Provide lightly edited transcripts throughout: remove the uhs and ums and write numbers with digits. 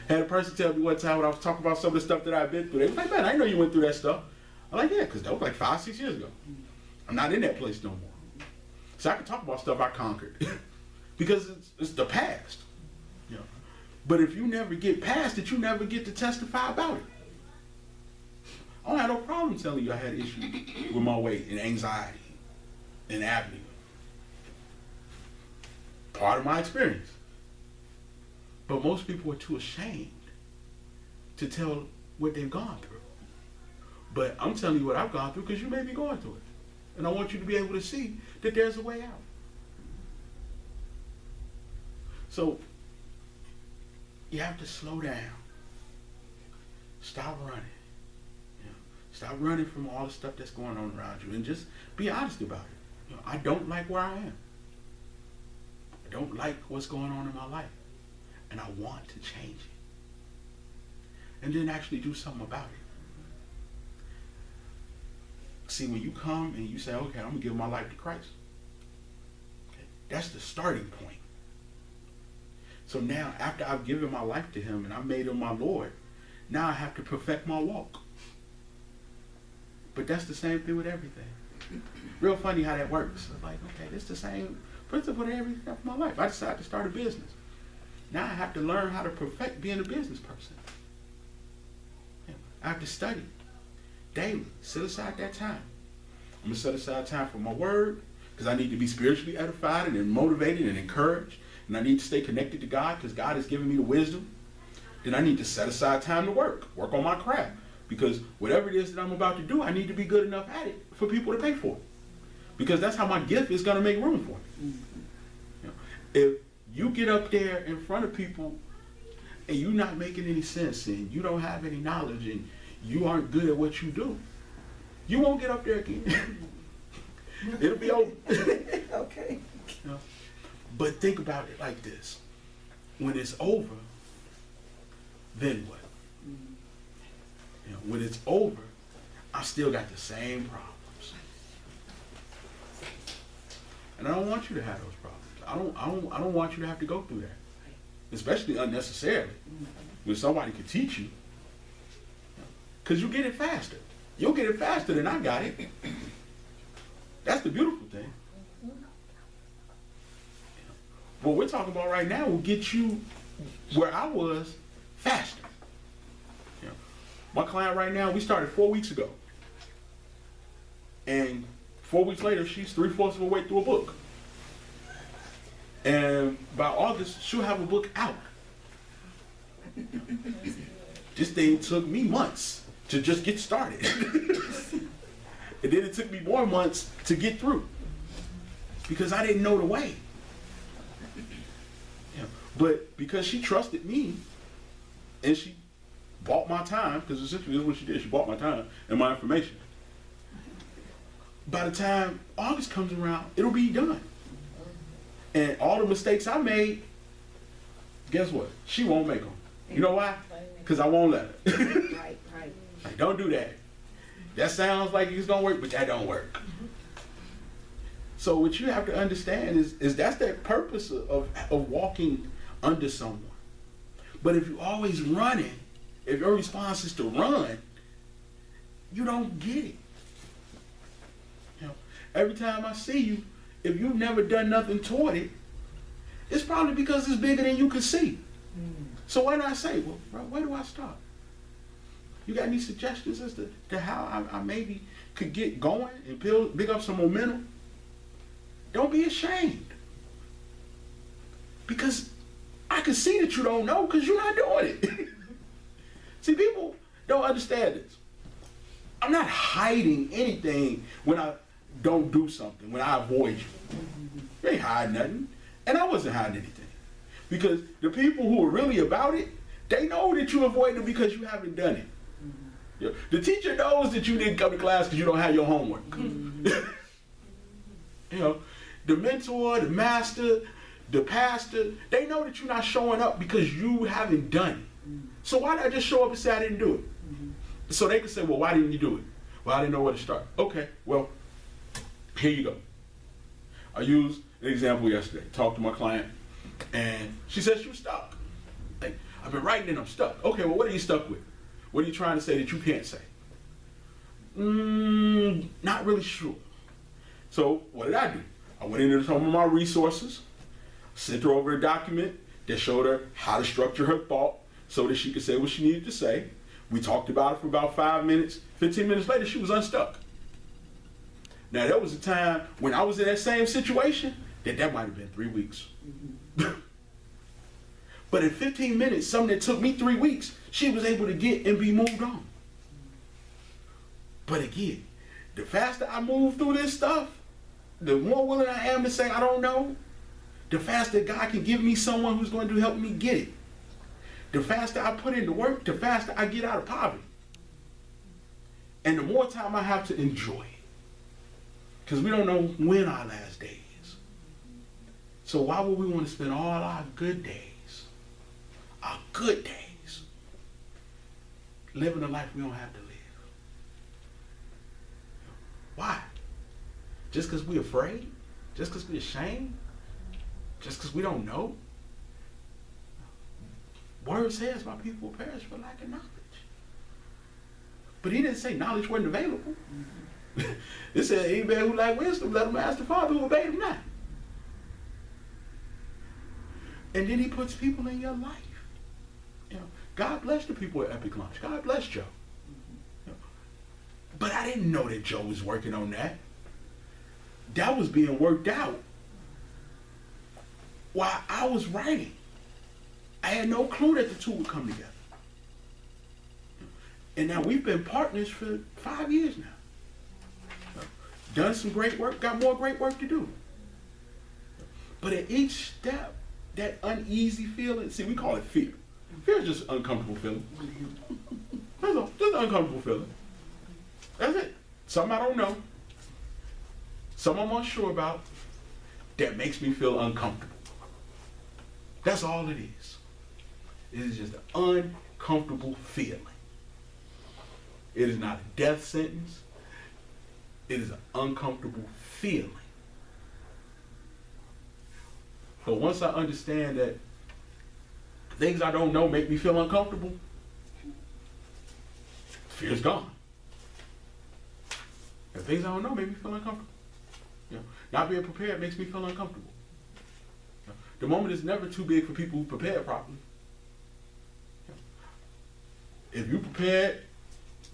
Had a person tell me one time when I was talking about some of the stuff that I've been through, they was like, man, I didn't know you went through that stuff. I'm like, yeah, because that was like 5, 6 years ago. I'm not in that place no more. So I can talk about stuff I conquered because it's the past. You know? But if you never get past it, you never get to testify about it. I don't have no problem telling you I had issues with my weight and anxiety and apnea. Part of my experience. But most people are too ashamed to tell what they've gone through. But I'm telling you what I've gone through because you may be going through it. And I want you to be able to see that there's a way out. So you have to slow down. Stop running. You know, stop running from all the stuff that's going on around you and just be honest about it. You know, I don't like where I am. I don't like what's going on in my life. And I want to change it. And then actually do something about it. See, when you come and you say, okay, I'm going to give my life to Christ. Okay, that's the starting point. So now, after I've given my life to him and I made him my Lord, now I have to perfect my walk. But that's the same thing with everything. Real funny how that works. It's like, okay, it's the same principle with everything for my life. I decided to start a business. Now I have to learn how to perfect being a business person. I have to study daily. Set aside that time. I'm going to set aside time for my word because I need to be spiritually edified and motivated and encouraged. And I need to stay connected to God because God has given me the wisdom. Then I need to set aside time to work on my craft. Because whatever it is that I'm about to do, I need to be good enough at it for people to pay for it. Because that's how my gift is going to make room for it. You know, if you get up there in front of people and you're not making any sense and you don't have any knowledge and you aren't good at what you do, you won't get up there again. It'll be over. Okay. You know? But think about it like this. When it's over, then what? You know, when it's over, I still got the same problems. And I don't want you to have those problems. I don't want you to have to go through that. Especially unnecessarily. When somebody could teach you. Because you get it faster. You'll get it faster than I got it. That's the beautiful thing. What we're talking about right now will get you where I was faster. You know, my client right now, we started 4 weeks ago. And 4 weeks later, she's 3/4 of her way through a book. And by August, she'll have a book out. This thing took me months to just get started. And then it took me more months to get through. Because I didn't know the way. Yeah. But because she trusted me, and she bought my time, because essentially this is what she did, she bought my time and my information. By the time August comes around, it'll be done. And all the mistakes I made, guess what? She won't make them. You know why? Because I won't let her. Right. Like, don't do that. That sounds like it's going to work, but that don't work. So what you have to understand is that's the purpose of walking under someone. But if you're always running, if your response is to run, you don't get it. You know, every time I see you, if you've never done nothing toward it, it's probably because it's bigger than you can see. So why not say, well, bro, where do I start? You got any suggestions as to how I maybe could get going and pick up some momentum? Don't be ashamed. Because I can see that you don't know because you're not doing it. See, people don't understand this. I'm not hiding anything when I don't do something, when I avoid you. You ain't hiding nothing. And I wasn't hiding anything. Because the people who are really about it, they know that you avoid it because you haven't done it. You know, the teacher knows that you didn't come to class because you don't have your homework. You know, the mentor, the master, the pastor, they know that you're not showing up because you haven't done it. So why not just show up and say I didn't do it? So they can say, well, why didn't you do it? Well, I didn't know where to start. Okay, well, here you go. I used an example yesterday. Talked to my client, and she said she was stuck. Like, I've been writing and I'm stuck. Okay, well, what are you stuck with? What are you trying to say that you can't say? Not really sure. So what did I do? I went into some of my resources, sent her over a document that showed her how to structure her thought so that she could say what she needed to say. We talked about it for about 5 minutes. 15 minutes later, she was unstuck. Now, there was a time when I was in that same situation that might have been 3 weeks. But in 15 minutes, something that took me 3 weeks, she was able to get and be moved on. But again, the faster I move through this stuff, the more willing I am to say I don't know, the faster God can give me someone who's going to help me get it. The faster I put in the work, the faster I get out of poverty. And the more time I have to enjoy it. Because we don't know when our last day is. So why would we want to spend all our good days, living a life we don't have to live? Why? Just because we're afraid? Just because we're ashamed? Just because we don't know? Word says my people will perish for lack of knowledge. But he didn't say knowledge wasn't available. It said, any man who lack wisdom, let him ask the Father who obeyed him not. And then he puts people in your life. You know, God blessed the people at Epic Lunch. God bless Joe. You know, but I didn't know that Joe was working on that. That was being worked out while I was writing. I had no clue that the two would come together. And now we've been partners for 5 years now. Done some great work, got more great work to do. But at each step, that uneasy feeling, see, we call it fear. Fear is just an uncomfortable feeling. That's all, just an uncomfortable feeling. That's it. Something I don't know. Something I'm unsure about that makes me feel uncomfortable. That's all it is. It is just an uncomfortable feeling. It is not a death sentence. It is an uncomfortable feeling. But once I understand that things I don't know make me feel uncomfortable, fear's gone. And things I don't know make me feel uncomfortable. You know, not being prepared makes me feel uncomfortable. You know, the moment is never too big for people who prepare properly. You know, if you prepared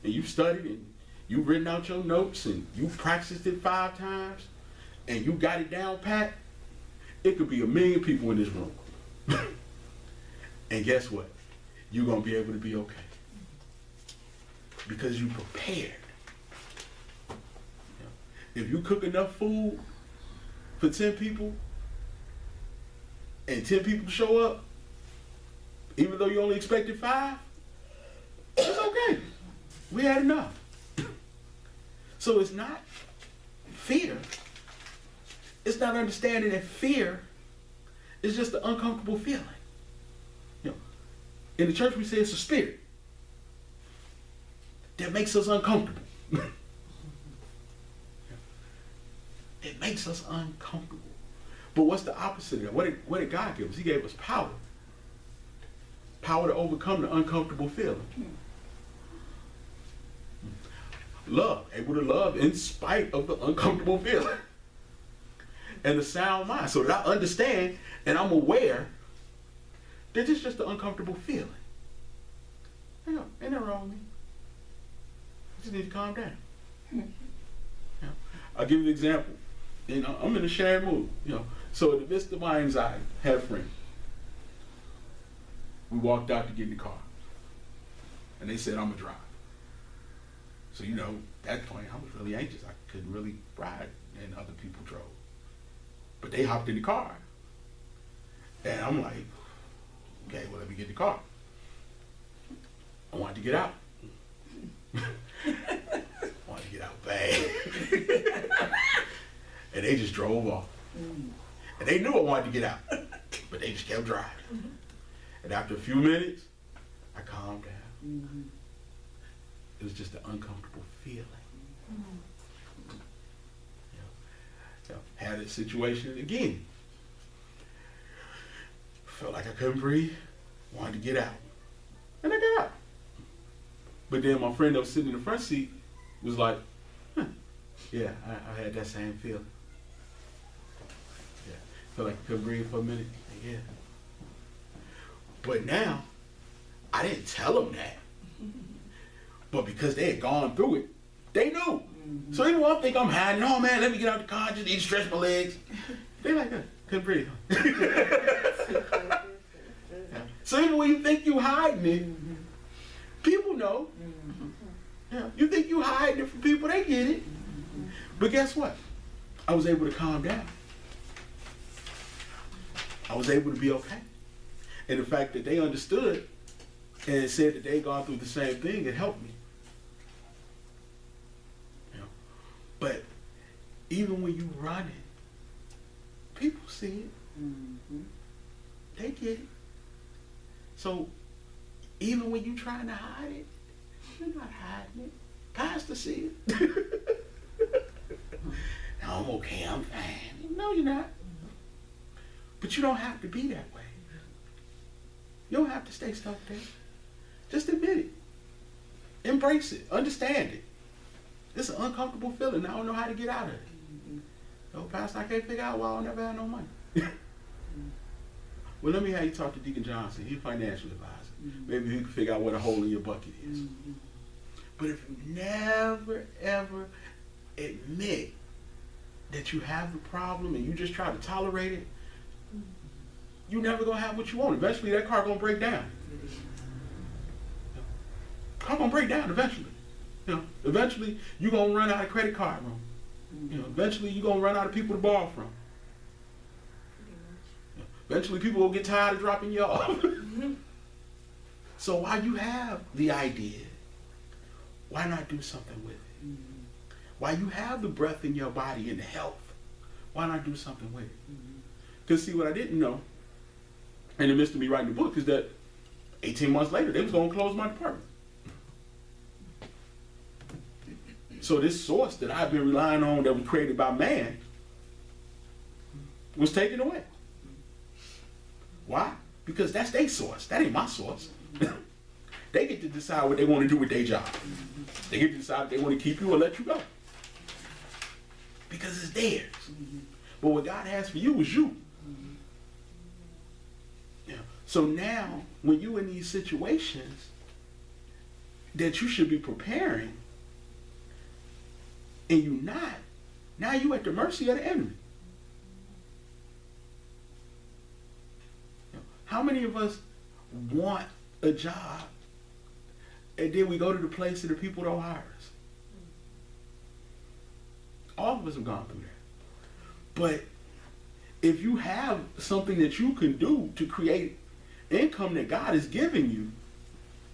and you've studied and you've written out your notes and you've practiced it 5 times and you got it down pat, it could be 1 million people in this room. And guess what? You're going to be able to be okay. Because you prepared. If you cook enough food for 10 people and 10 people show up, even though you only expected 5, it's okay. We had enough. So it's not fear. It's not understanding that fear is just an uncomfortable feeling. You know, in the church we say it's a spirit that makes us uncomfortable. It makes us uncomfortable. But what's the opposite of that? What did God give us? He gave us power. Power to overcome the uncomfortable feeling. Love, able to love in spite of the uncomfortable feeling. And the sound mind, so that I understand and I'm aware that it's just an uncomfortable feeling. You know, ain't nothing wrong with me. I just need to calm down. You know, I'll give you an example. You know, I'm in a sharing mood. You know, so in the midst of my anxiety, I had a friend. We walked out to get in the car, and they said I'm gonna drive. So, you know, at that point, I was really anxious. I couldn't really ride, and other people drove. But they hopped in the car. And I'm like, okay, well, let me get in the car. I wanted to get out. I wanted to get out bad. And they just drove off. And they knew I wanted to get out, but they just kept driving. And after a few minutes, I calmed down. It was just an uncomfortable feeling. You know, had a situation again. Felt like I couldn't breathe, wanted to get out. And I got out. But then my friend that was sitting in the front seat was like, huh, yeah, I had that same feeling. Yeah, felt like I couldn't breathe for a minute. Yeah. But now, I didn't tell them that. But because they had gone through it, they knew. Mm-hmm. So even when I think I'm hiding, oh man, let me get out the car, just need to stretch my legs. They like that. Couldn't breathe. So even when you think you hiding it, mm-hmm. people know. Mm-hmm. Yeah. You think you hiding it from people, they get it. Mm-hmm. But guess what? I was able to calm down. I was able to be okay. And the fact that they understood and said that they had gone through the same thing, it helped me. You know? But even when you running, people see it. Mm-hmm. They get it. So even when you trying to hide it, you're not hiding it. Pastor see it. No, I'm okay, I'm fine. No, you're not. But you don't have to be that way. You don't have to stay stuck there. Just admit it. Embrace it. Understand it. It's an uncomfortable feeling. I don't know how to get out of it. Mm-hmm. No, Pastor, I can't figure out why I'll never have no money. Well, let me have you talk to Deacon Johnson. He's a financial advisor. Mm-hmm. Maybe he can figure out what a hole in your bucket is. Mm-hmm. But if you never, ever admit that you have the problem and you just try to tolerate it, you're never going to have what you want. Eventually, that car going to break down. Car going to break down eventually. You know, eventually, you're going to run out of credit card room. You know, eventually, you're going to run out of people to borrow from. Eventually, people will get tired of dropping you off. Mm-hmm. So while you have the idea, why not do something with it? Mm-hmm. While you have the breath in your body and the health, why not do something with it? Because see, what I didn't know, in the midst of me writing the book, is that 18 months later, they was going to close my department. So this source that I've been relying on that was created by man was taken away. Why? Because that's their source. That ain't my source. They get to decide what they want to do with their job. They get to decide if they want to keep you or let you go. Because it's theirs. But what God has for you is you. Yeah. So now, when you're in these situations that you should be preparing, and you're not, now you're at the mercy of the enemy. How many of us want a job and then we go to the place and the people don't hire us? All of us have gone through that. But if you have something that you can do to create income that God is giving you,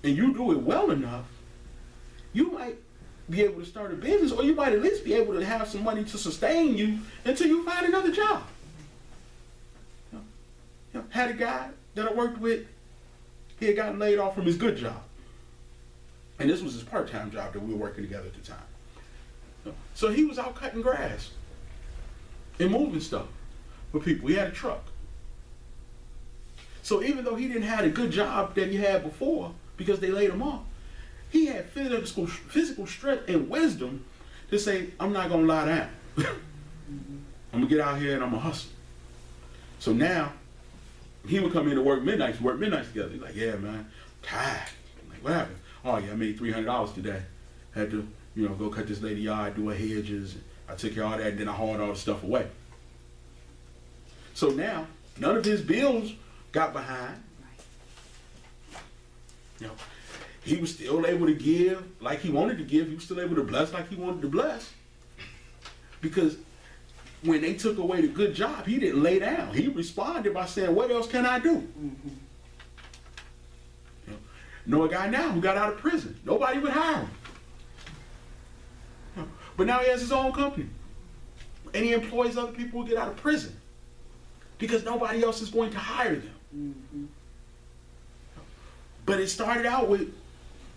and you do it well enough, you might be able to start a business, or you might at least be able to have some money to sustain you until you find another job. Had a guy that I worked with, he had gotten laid off from his good job. And this was his part-time job that we were working together at the time. So he was out cutting grass and moving stuff for people. He had a truck. So even though he didn't have a good job that he had before because they laid him off, he had physical strength and wisdom to say, I'm not going to lie down. I'm going to get out here and I'm going to hustle. So now, he would come in to work midnights together. He's like, yeah, man, tired. I'm like, what happened? Oh, yeah, I made $300 today. Had to, go cut this lady yard, do her hedges. I took care of all that, and then I hauled all the stuff away. So now, none of his bills got behind. He was still able to give like he wanted to give. He was still able to bless like he wanted to bless. Because when they took away the good job, he didn't lay down. He responded by saying, what else can I do? Mm-hmm. Know a guy now who got out of prison. Nobody would hire him. But now he has his own company. And he employs other people who get out of prison. Because nobody else is going to hire them. Mm-hmm. But it started out with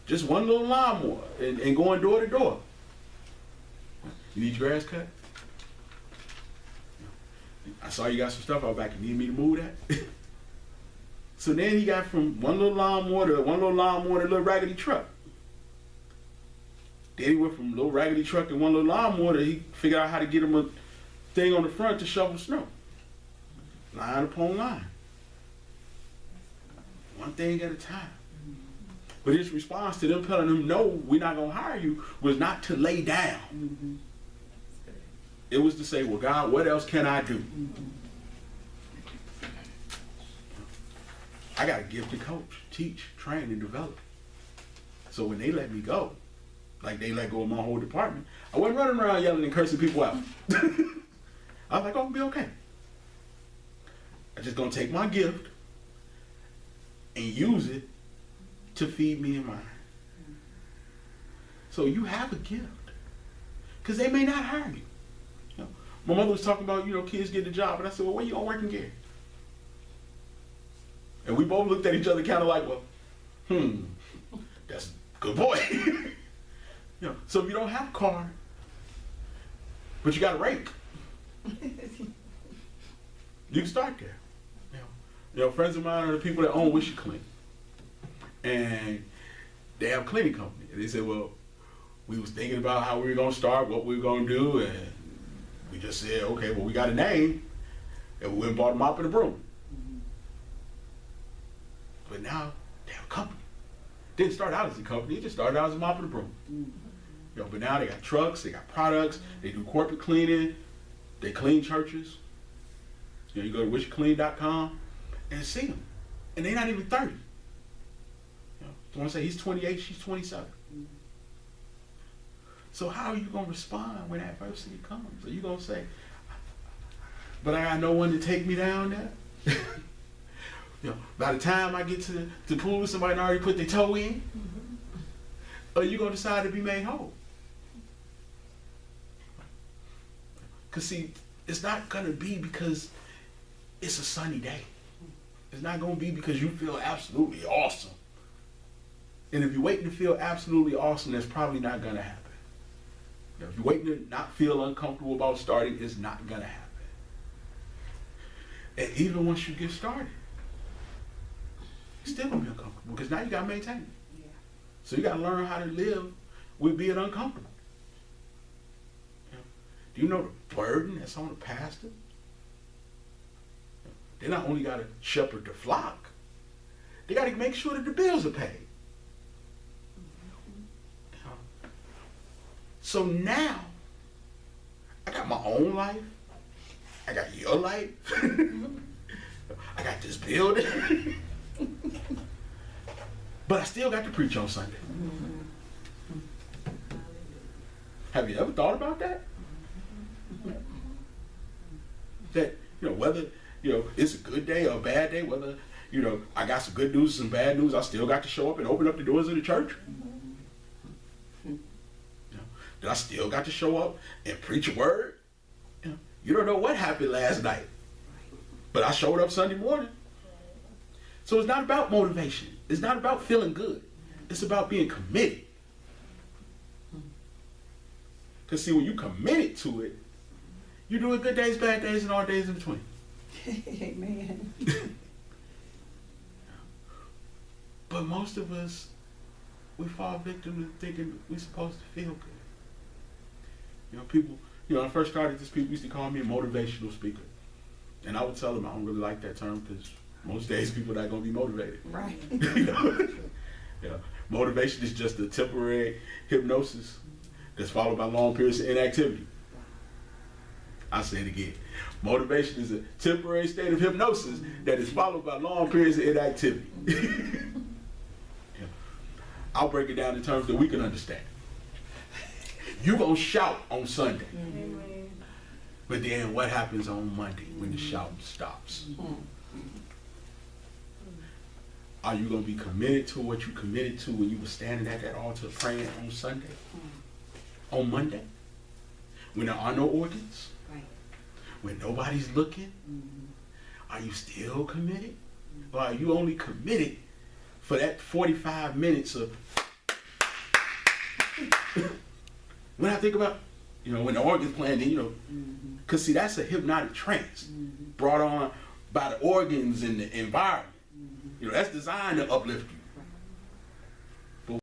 just one little lawnmower and going door to door. You need your grass cut? I saw you got some stuff out back. You need me to move that? So then he got from one little lawnmower to a little raggedy truck. Then he went from little raggedy truck and one little lawnmower to he figured out how to get him a thing on the front to shovel snow. Line upon line. One thing at a time. But his response to them telling him, no, we're not going to hire you, was not to lay down. Mm-hmm. It was to say, well, God, what else can I do? Mm-hmm. I got a gift to coach, teach, train, and develop. So when they let me go, like they let go of my whole department, I wasn't running around yelling and cursing people out. I was like, oh, I'll be okay. I'm just going to take my gift and use it to feed me and mine. So you have a gift. Because they may not hire you. You know, my mother was talking about, kids get a job. And I said, well, where you going to work in Gary? And we both looked at each other kind of like, well, that's a good boy. So if you don't have a car, but you got a rake, you can start there. Friends of mine are the people that own Wish Clean. And they have a cleaning company. And they said, well, we was thinking about how we were going to start, what we were going to do, and we just said, okay, well, we got a name, and we went and bought a mop and a broom. Mm-hmm. But now they have a company. Didn't start out as a company, it just started out as a mop and a broom. Mm-hmm. But now they got trucks, they got products, they do corporate cleaning, they clean churches. You go to wishclean.com and see them. And they're not even 30. I want to say he's 28, she's 27. Mm-hmm. So how are you going to respond when adversity comes? Are you going to say, but I got no one to take me down there? By the time I get to the pool, somebody already put their toe in? Mm-hmm. Or are you going to decide to be made whole? Because see, it's not going to be because it's a sunny day. It's not going to be because you feel absolutely awesome. And if you're waiting to feel absolutely awesome, that's probably not going to happen. If you're waiting to not feel uncomfortable about starting, it's not going to happen. And even once you get started, it's still going to be uncomfortable because now you got to maintain it. Yeah. So you got to learn how to live with being uncomfortable. Do you know the burden that's on the pastor? They not only got to shepherd the flock, they got to make sure that the bills are paid. So now, I got my own life. I got your life. I got this building. But I still got to preach on Sunday. Have you ever thought about that? That, whether, it's a good day or a bad day, whether, I got some good news, some bad news, I still got to show up and open up the doors of the church. That I still got to show up and preach a word. You don't know what happened last night, but I showed up Sunday morning. So it's not about motivation. It's not about feeling good. It's about being committed. Because see, when you committed to it, you do it good days, bad days, and all days in between. Amen. But most of us, we fall victim to thinking we're supposed to feel good. People, when I first started this, people used to call me a motivational speaker. And I would tell them I don't really like that term because most days people are not going to be motivated. Right. Motivation is just a temporary hypnosis that's followed by long periods of inactivity. I'll say it again. Motivation is a temporary state of hypnosis that is followed by long periods of inactivity. I'll break it down in terms that we can understand. You're going to shout on Sunday. Mm-hmm. But then what happens on Monday when the shouting stops? Mm-hmm. Are you going to be committed to what you committed to when you were standing at that altar praying on Sunday? Mm-hmm. On Monday? When there are no organs? Right. When nobody's looking? Mm-hmm. Are you still committed? Mm-hmm. Or are you only committed for that 45 minutes of... When I think about, when the organ's playing, because see, that's a hypnotic trance brought on by the organs and the environment. You know, that's designed to uplift you.